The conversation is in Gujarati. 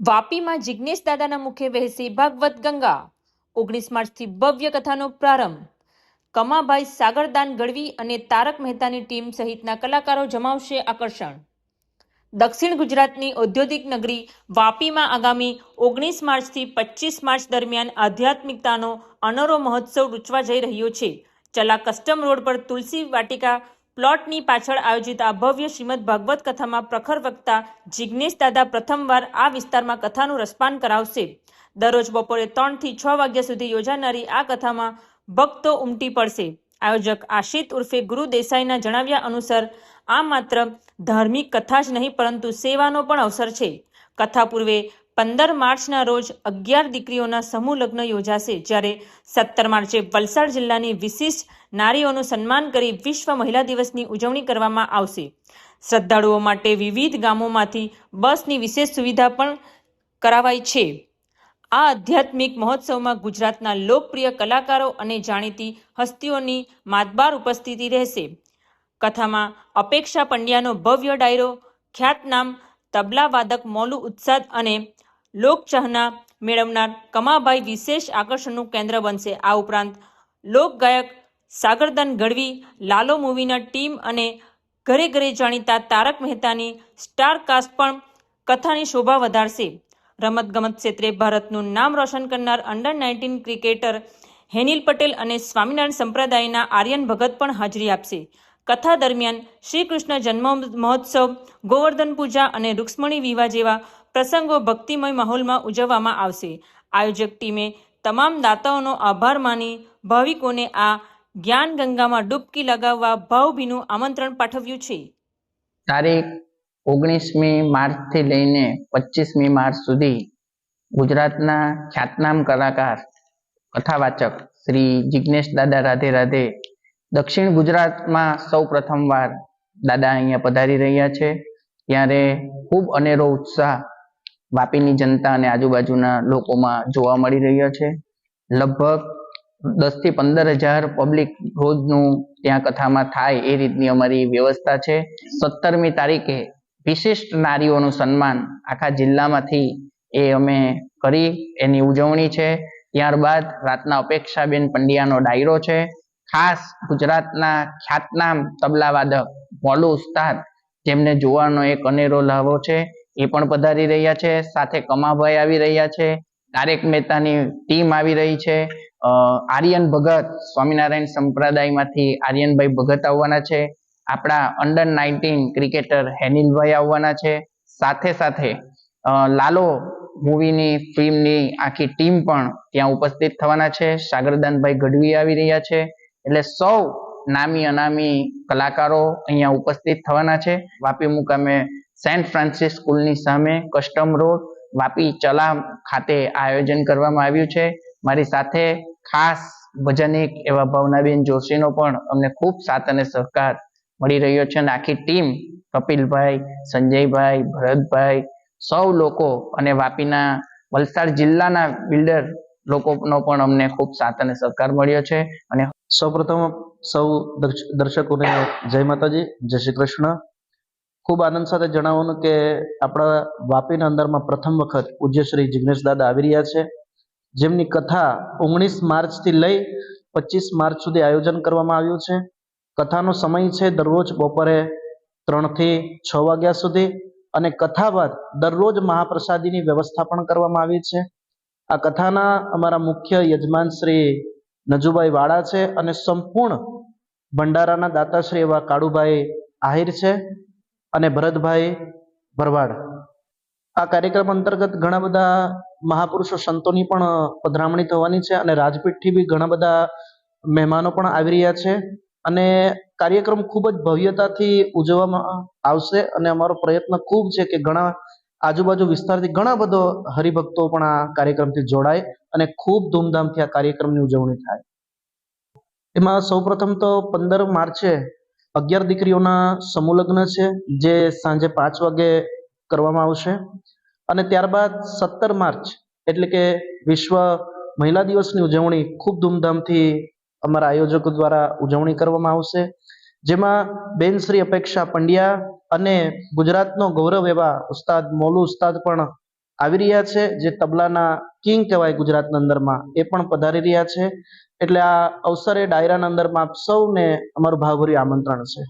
વાપીમાં જિજ્ઞેશ દાદાના મુખે વહેશે ભાગવત ગંગા. 19 માર્ચથી ભવ્ય કથાનો પ્રારંભ. કમાભાઈ સાગરદાન ગઢવી અને તારક મહેતાની ટીમ સહિતના કલાકારો જમાવશે આકર્ષણ. દક્ષિણ ગુજરાતની ઔદ્યોગિક નગરી વાપીમાં આગામી 19 માર્ચથી 25 માર્ચ દરમિયાન આધ્યાત્મિકતાનો અનોરો મહોત્સવ રૂચવા જઈ રહ્યો છે. ચલા કસ્ટમ રોડ પર તુલસી વાટિકા પ્લોટની પાછળ આયોજિત આ ભવ્ય શ્રીમદ ભાગવત કથામાં પ્રખર વક્તા જિજ્ઞેશ દાદા પ્રથમવાર આ વિસ્તારમાં કથાનું રસપાન કરાવશે. દરરોજ બપોરે 3 થી 6 વાગ્યા સુધી યોજાનારી આ કથામાં ભક્તો ઉમટી પડશે. આયોજક આશિત ઉર્ફે ગુરુ દેસાઈના જણાવ્યા અનુસાર આ માત્ર ધાર્મિક કથા જ નહીં પરંતુ સેવાનો પણ અવસર છે. કથા પૂર્વે 15 માર્ચના રોજ 11 દીકરીઓના સમૂહ લગ્ન યોજાશે, જ્યારે 17 માર્ચે વલસાડ જિલ્લાની વિશિષ્ટ નારીઓનું સન્માન કરી વિશ્વ મહિલા દિવસની ઉજવણી કરવામાં આવશે. શ્રદ્ધાળુઓ માટે વિવિધ ગામોમાંથી બસની વિશેષ સુવિધા પણ કરાવાઈ છે. આ આધ્યાત્મિક મહોત્સવમાં ગુજરાતના લોકપ્રિય કલાકારો અને જાણીતી હસ્તીઓની માતબાર ઉપસ્થિતિ રહેશે. કથામાં અપેક્ષા પંડ્યાનો ભવ્ય ડાયરો, ખ્યાતનામ તબલા વાદક મોલુ ઉત્સાદ અને લોકચાહના મેળવનાર કમાભાઈ વિશેષ આકર્ષણનું કેન્દ્ર બનશે. આ ઉપરાંત લોકગાયક સાગરદાન ગઢવી, લાલો મૂવીના ટીમ અને ઘરે ઘરે જાણીતા તારક મહેતાની સ્ટાર કાસ્ટ પણ કથાની શોભા વધારશે. રમતગમત ક્ષેત્રે ભારતનું નામ રોશન કરનાર અંડર-19 ક્રિકેટર હેનિલ પટેલ અને સ્વામિનારાયણ સંપ્રદાયના આર્યન ભગત પણ હાજરી આપશે. કથા દરમિયાન શ્રી કૃષ્ણ જન્મ મહોત્સવ, ગોવર્ધન પૂજા અને રૂક્ષ્મણી વિવાહ જેવા પ્રસંગો ભક્તિમય માહોલમાં ઉજવવામાં આવશે. આયોજક ટીમે તમામ દાતાઓનો આભાર માની ભાવિકોને આ જ્ઞાન ગંગામાં ડૂબકી લગાવવા ભાવભીનું આમંત્રણ પાઠવ્યું છે. તારીખ 19મી માર્ચથી લઈને 25મી માર્ચ સુધી ગુજરાતના ખ્યાતનામ કલાકાર કથાવાચક શ્રી જિજ્ઞેશ દાદા રાધે રાધે દક્ષિણ ગુજરાતમાં સૌ પ્રથમવાર દાદા અહીંયા પધારી રહ્યા છે. ત્યારે ખૂબ અનેરો ઉત્સાહ વાપીની જનતા અને આજુબાજુના લોકોમાં જોવા મળી રહ્યો છે. લગભગ 10 થી 15,000 પબ્લિક રોજનું ત્યાં કથામાં થાય એ રીતની અમારી વ્યવસ્થા છે. 17મી તારીખે વિશિષ્ટ નારીઓનું સન્માન આખા જિલ્લામાંથી એ અમે કરી એની ઉજવણી છે. ત્યારબાદ રાતના અપેક્ષાબેન પંડ્યાનો ડાયરો છે. ખાસ ગુજરાતના ખ્યાતનામ તબલાવાદક મોલુ ઉસ્તાદ, જેમને જોવાનો એક અનેરો લાવો છે, એ પણ પધારી રહ્યા છે. સાથે કમાભાઈ આવી રહ્યા છે, તારક મહેતાની ટીમ આવી રહી છે, આર્યન ભગત સ્વામિનારાયણ સંપ્રદાયમાંથી આર્યનભાઈ ભગત આવવાના છે, આપણા અંડર-19 ક્રિકેટર હેનિલભાઈ આવવાના છે, સાથે સાથે લાલો મૂવીની ફિલ્મની આખી ટીમ પણ ત્યાં ઉપસ્થિત થવાના છે. સાગરદાનભાઈ ગઢવી આવી રહ્યા છે. એટલે સૌ નામી અનામી કલાકારો અહીંયા ઉપસ્થિત થવાના છે. વાપી મુકામે સેન્ટ ફ્રાન્સિસ સ્કૂલની સામે કસ્ટમ રોડ વાપી ચલા ખાતે આયોજન કરવામાં આવ્યું છે. મારી સાથે ખાસ ભજનિક એવા ભાવનાબેન જોશીનો પણ અમને ખૂબ સાથ અને સહકાર મળી રહ્યો છે. અને આખી ટીમ કપિલભાઈ, સંજયભાઈ, ભરતભાઈ, સૌ લોકો અને વાપીના વલસાડ જિલ્લાના બિલ્ડર લોકોનો પણ અમને ખૂબ સાથ અને સહકાર મળ્યો છે. અને સૌપ્રથમ સૌ દર્શકોને જય માતાજી, જય શ્રી કૃષ્ણ. ખૂબ આનંદ સાથે જણાવવાનું કે આપણા વાપીના અંદરમાં પ્રથમ વખત પૂજ્ય શ્રી જિજ્ઞેશ દાદા આવી રહ્યા છે, જેમની કથા 19 માર્ચથી લઈ 25 માર્ચ સુધી આયોજન કરવામાં આવ્યું છે. કથાનો સમય છે દરરોજ બપોરે 3 થી 6 વાગ્યા સુધી, અને કથા બાદ દરરોજ મહાપ્રસાદીની વ્યવસ્થા પણ કરવામાં આવી છે. આ કથાના અમારા મુખ્ય યજમાન શ્રી નજુભાઈ વાળા છે, અને સંપૂર્ણ ભંડારાના દાતાશ્રી એવા કાળુભાઈ આહિર છે અને ભરતભાઈ ભરવાડ. આ કાર્યક્રમ અંતર્ગત ઘણા બધા મહાપુરુષો સંતોની પણ પધરામણી થવાની છે, અને રાજપીઠથી બી ઘણા બધા મહેમાનો પણ આવી રહ્યા છે. અને કાર્યક્રમ ખૂબ જ ભવ્યતાથી ઉજવવામાં આવશે, અને અમારો પ્રયત્ન ખૂબ છે કે ઘણા આજુબાજુ વિસ્તારથી ઘણા બધો હરિભક્તો પણ આ કાર્યક્રમથી જોડાય અને ખૂબ ધૂમધામથી આ કાર્યક્રમની ઉજવણી થાય. એમાં સૌપ્રથમ તો 15 માર્ચે 11 દીકરીઓના સમૂહ લગ્ન છે, જે સાંજે 5 વાગે કરવામાં આવશે. અને ત્યારબાદ 17 માર્ચ એટલે કે વિશ્વ મહિલા દિવસની ઉજવણી ખૂબ ધૂમધામથી અમારા આયોજકો દ્વારા ઉજવણી કરવામાં આવશે, જેમાં બેન શ્રી અપેક્ષા પંડ્યા અને ગુજરાતનો ગૌરવ એવા ઉસ્તાદ મોલુ ઉસ્તાદ પણ આવી રહ્યા છે, જે તબલાના કિંગ કહેવાય ગુજરાતના અંદરમાં, એ પણ પધારી રહ્યા છે. એટલે આ અવસરે ડાયરાના અંદરમાં આપ સૌને અમારું ભાવભર્યું આમંત્રણ છે.